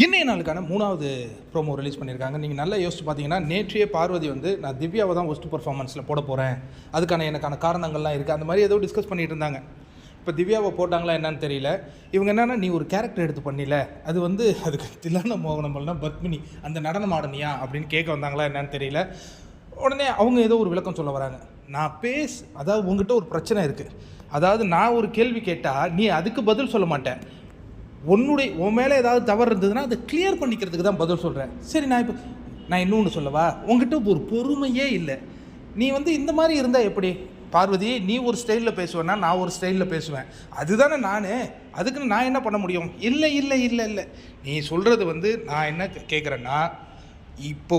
இன்றைய நாளுக்கான 3வது ப்ரோமோ ரிலீஸ் பண்ணியிருக்காங்க. நீங்கள் நல்லா யோசிச்சு பார்த்தீங்கன்னா, நேற்றைய பார்வதி வந்து நான் திவ்யாவை தான் ஒஸ்ட் பர்ஃபார்மன்ஸில் போட போகிறேன், எனக்கான காரணங்கள்லாம் இருக்குது, அந்த மாதிரி ஏதோ டிஸ்கஸ் பண்ணிகிட்டு இருந்தாங்க. இப்போ திவ்யாவை போட்டாங்களா என்னன்னு தெரியல. இவங்க என்னென்னா, நீ ஒரு கேரக்டர் எடுத்து பண்ணில, அது வந்து அதுக்கு தில்லான மோகனம்பல்னா பத்மினி அந்த நடனம் ஆடனியா அப்படின்னு கேட்க வந்தாங்களா என்னன்னு தெரியல. உடனே அவங்க ஏதோ ஒரு விளக்கம் சொல்ல வராங்க. நான் அதாவது உங்ககிட்ட ஒரு பிரச்சனை இருக்குது, அதாவது நான் ஒரு கேள்வி கேட்டால் நீ அதுக்கு பதில் சொல்ல மாட்டேன், உன் மேலே ஏதாவது தவறு இருந்ததுன்னா அதை கிளியர் பண்ணிக்கிறதுக்கு தான் பதில் சொல்கிறேன். சரி, நான் இன்னொன்று சொல்லவா, உங்ககிட்ட ஒரு பொறுமையே இல்லை. நீ வந்து இந்த மாதிரி இருந்தால் எப்படி பார்வதி? நீ ஒரு ஸ்டைலில் பேசுவேன்னா நான் ஒரு ஸ்டைலில் பேசுவேன், அதுதானே நான். அதுக்குன்னு நான் என்ன பண்ண முடியும்? இல்லை இல்லை இல்லை இல்லை, நீ சொல்கிறது வந்து நான் என்ன கேட்குறேன்னா, இப்போ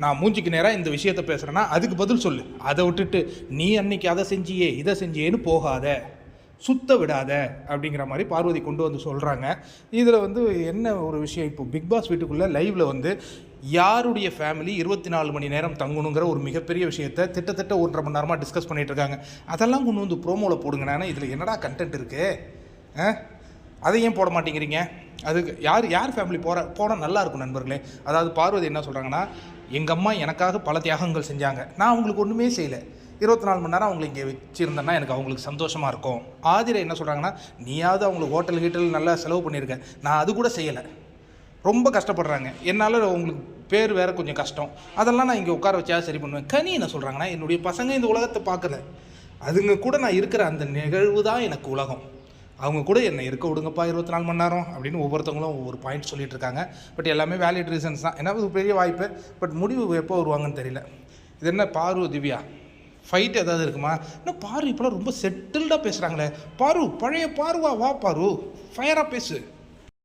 நான் மூஞ்சிக்கு நேராக இந்த விஷயத்தை பேசுகிறேன்னா அதுக்கு பதில் சொல்லு. அதை விட்டுட்டு நீ அன்னைக்கு அதை செஞ்சியே இதை செஞ்சியேன்னு போகாத, சுத்த விடாத அப்படிங்கிற மாதிரி பார்வதி கொண்டு வந்து சொல்கிறாங்க. இதில் வந்து என்ன ஒரு விஷயம், இப்போ பிக் பாஸ் வீட்டுக்குள்ளே லைவில் வந்து யாருடைய ஃபேமிலி 24 மணி நேரம் தங்கணுங்கிற ஒரு மிகப்பெரிய விஷயத்தை கிட்டத்தட்ட 1.5 மணி நேரமாக டிஸ்கஸ் பண்ணிகிட்டு இருக்காங்க. அதெல்லாம் கொண்டு வந்து ப்ரோமோவில் போடுங்கண்ணா, இதில் என்னடா கண்டென்ட் இருக்குது? அதை ஏன் போட மாட்டேங்கிறீங்க? அதுக்கு யார் ஃபேமிலி போனால் நல்லாயிருக்கும் நண்பர்களே. அதாவது பார்வதி என்ன சொல்கிறாங்கன்னா, எங்கள் அம்மா எனக்காக பல தியாகங்கள் செஞ்சாங்க, நான் அவங்களுக்கு ஒன்றுமே செய்யலை, 24 மணி நேரம் அவங்களை இங்கே வச்சுருந்தேன்னா எனக்கு அவங்களுக்கு சந்தோஷமாக இருக்கும். ஆதிரை என்ன சொல்கிறாங்கன்னா, நீயாவது அவங்களுக்கு ஹோட்டல் நல்லா செலவு பண்ணியிருக்கேன், நான் அது கூட செய்யலை, ரொம்ப கஷ்டப்படுறாங்க, என்னால் உங்களுக்கு பேர் வேறு கொஞ்சம் கஷ்டம், அதெல்லாம் நான் இங்கே உட்கார வச்சா சரி பண்ணுவேன். கனி என்ன சொல்கிறாங்கன்னா, என்னுடைய பசங்க இந்த உலகத்தை பார்க்கல, அதுங்க கூட நான் இருக்கிற அந்த நிகழ்வு தான் எனக்கு உலகம், அவங்க கூட என்னை இருக்க விடுங்கப்பா 24 மணி நேரம் அப்படின்னு ஒவ்வொருத்தவங்களும் ஒவ்வொரு பாயிண்ட் சொல்லிட்டு இருக்காங்க. பட் எல்லாமே வேலிட் ரீசன்ஸ் தான், ஏன்னா இது பெரிய வாய்ப்பு. பட் முடிவு எப்போ வருவாங்கன்னு தெரியல. இது என்ன பாரு திவ்யா ஃபைட் ஏதாவது இருக்குமா? இன்னும் பாரு இப்போலாம் ரொம்ப செட்டில்டாக பேசுகிறாங்களே. பாரு பழைய பாருவா, வா பாரு, ஃபயராக பேசு.